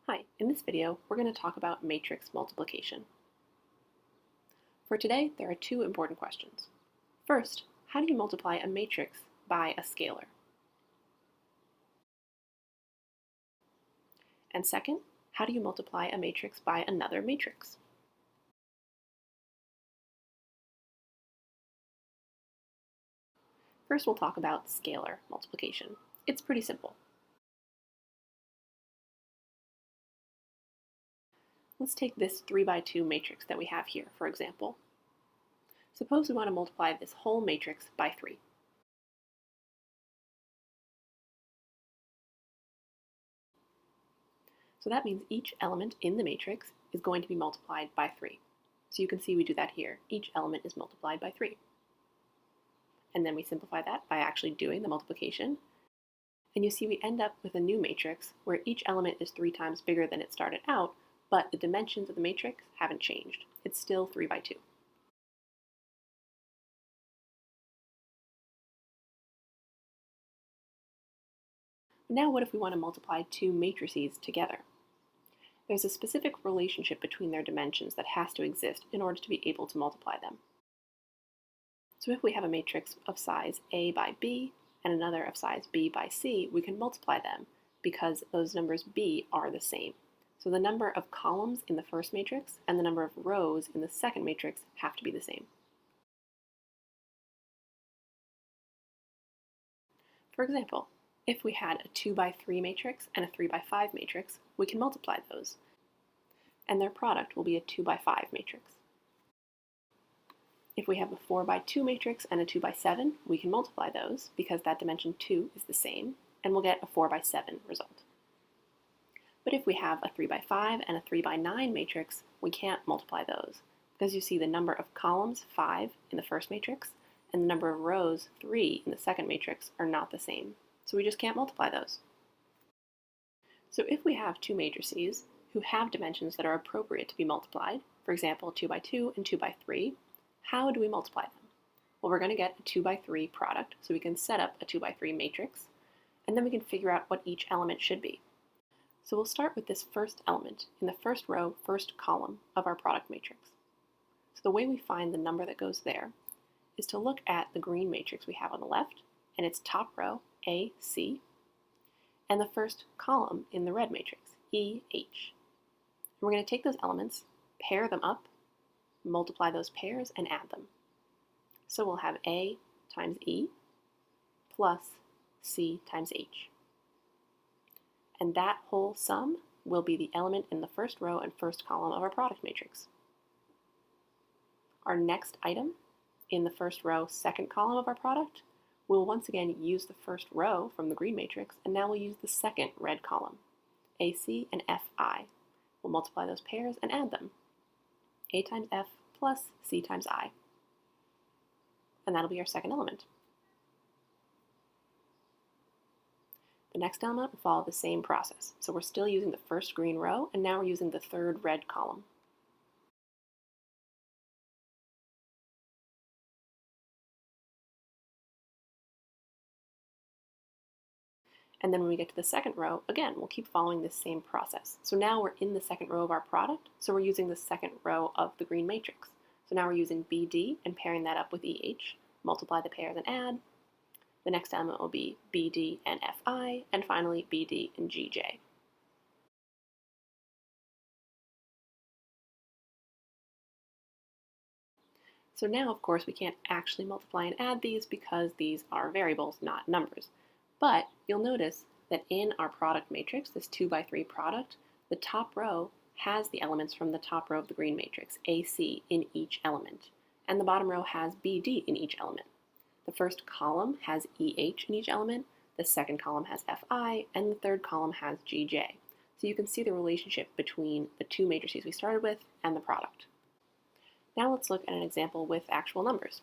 Hi, in this video, we're going to talk about matrix multiplication. For today, there are two important questions. First, how do you multiply a matrix by a scalar? And second, how do you multiply a matrix by another matrix? First, we'll talk about scalar multiplication. It's pretty simple. Let's take this 3 by 2 matrix that we have here, for example. Suppose we want to multiply this whole matrix by 3. So that means each element in the matrix is going to be multiplied by 3. So you can see we do that here. Each element is multiplied by 3. And then we simplify that by actually doing the multiplication. And you see we end up with a new matrix where each element is 3 times bigger than it started out, but the dimensions of the matrix haven't changed. It's still 3 by 2. Now what if we want to multiply two matrices together? There's a specific relationship between their dimensions that has to exist in order to be able to multiply them. So if we have a matrix of size A by B and another of size B by C, we can multiply them because those numbers B are the same. So the number of columns in the first matrix and the number of rows in the second matrix have to be the same. For example, if we had a 2 by 3 matrix and a 3 by 5 matrix, we can multiply those, and their product will be a 2 by 5 matrix. If we have a 4 by 2 matrix and a 2 by 7, we can multiply those because that dimension 2 is the same, and we'll get a 4 by 7 result. But if we have a 3 by 5 and a 3 by 9 matrix, we can't multiply those because you see the number of columns, 5, in the first matrix, and the number of rows, 3, in the second matrix are not the same. So we just can't multiply those. So if we have two matrices who have dimensions that are appropriate to be multiplied, for example 2 by 2 and 2 by 3, how do we multiply them? Well, we're going to get a 2 by 3 product, so we can set up a 2 by 3 matrix, and then we can figure out what each element should be. So we'll start with this first element in the first row, first column of our product matrix. So the way we find the number that goes there is to look at the green matrix we have on the left, and its top row, A, C, and the first column in the red matrix, E, H. And we're going to take those elements, pair them up, multiply those pairs, and add them. So we'll have A times E plus C times H. And that whole sum will be the element in the first row and first column of our product matrix. Our next item in the first row, second column of our product, we'll once again use the first row from the green matrix, and now we'll use the second red column, AC and FI. We'll multiply those pairs and add them. A times F plus C times I. And that'll be our second element. The next element will follow the same process. So we're still using the first green row, and now we're using the third red column. And then when we get to the second row, again, we'll keep following this same process. So now we're in the second row of our product, so we're using the second row of the green matrix. So now we're using BD and pairing that up with EH, multiply the pairs and add. The next element will be BD and FI, and finally BD and GJ. So now, of course, we can't actually multiply and add these because these are variables, not numbers. But you'll notice that in our product matrix, this 2 by 3 product, the top row has the elements from the top row of the green matrix, AC, in each element, and the bottom row has BD in each element. The first column has EH in each element, the second column has FI, and the third column has GJ. So you can see the relationship between the two matrices we started with and the product. Now let's look at an example with actual numbers.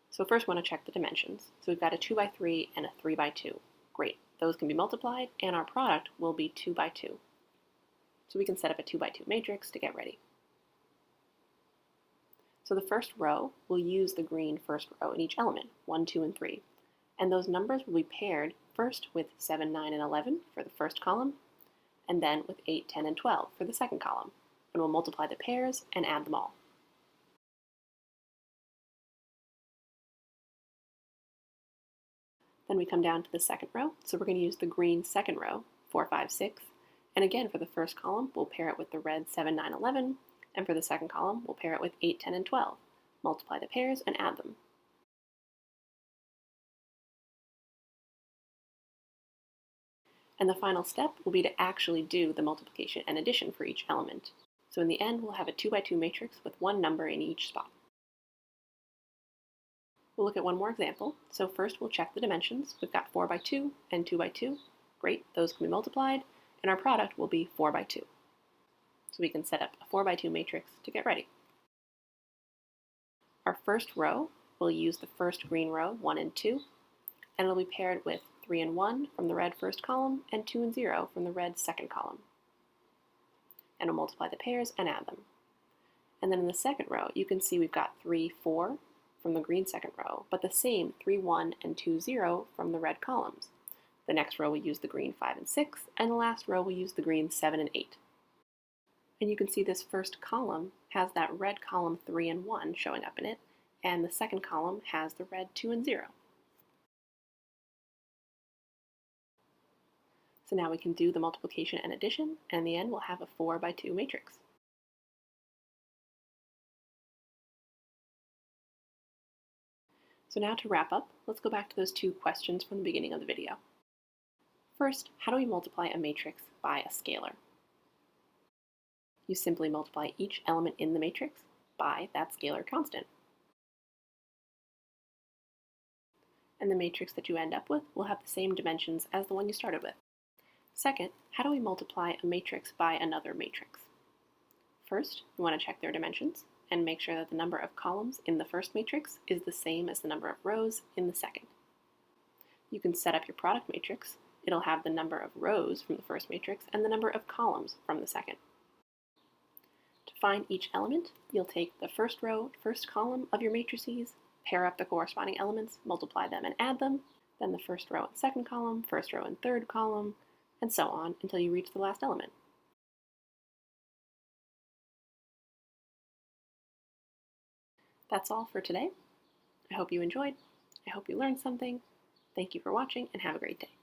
So first we want to check the dimensions. So we've got a 2 by 3 and a 3 by 2. Great, those can be multiplied, and our product will be 2 by 2. So we can set up a 2 by 2 matrix to get ready. So the first row will use the green first row in each element, 1, 2, and 3. And those numbers will be paired first with 7, 9, and 11 for the first column, and then with 8, 10, and 12 for the second column, and we'll multiply the pairs and add them all. Then we come down to the second row, so we're going to use the green second row, 4, 5, 6, and again for the first column we'll pair it with the red 7, 9, 11, and for the second column we'll pair it with 8, 10, and 12. Multiply the pairs and add them. And the final step will be to actually do the multiplication and addition for each element. So in the end, we'll have a 2 by 2 matrix with one number in each spot. We'll look at one more example. So first we'll check the dimensions. We've got 4 by 2 and 2 by 2. Great, those can be multiplied, and our product will be 4 by 2. So we can set up a 4 by 2 matrix to get ready. Our first row, we'll use the first green row, 1 and 2, and it'll be paired with 3 and 1 from the red first column and 2 and 0 from the red second column. And we'll multiply the pairs and add them. And then in the second row, you can see we've got 3, 4 from the green second row, but the same 3, 1 and 2, 0 from the red columns. The next row we'll use the green 5 and 6, and the last row we'll use the green 7 and 8. And you can see this first column has that red column 3 and 1 showing up in it, and the second column has the red 2 and 0. So now we can do the multiplication and addition, and in the end we'll have a 4 by 2 matrix. So now to wrap up, let's go back to those two questions from the beginning of the video. First, how do we multiply a matrix by a scalar? You simply multiply each element in the matrix by that scalar constant. And the matrix that you end up with will have the same dimensions as the one you started with. Second, how do we multiply a matrix by another matrix? First, we want to check their dimensions and make sure that the number of columns in the first matrix is the same as the number of rows in the second. You can set up your product matrix. It'll have the number of rows from the first matrix and the number of columns from the second. To find each element, you'll take the first row, first column of your matrices, pair up the corresponding elements, multiply them and add them, then the first row and second column, first row and third column, and so on until you reach the last element. That's all for today. I hope you enjoyed. I hope you learned something. Thank you for watching and have a great day.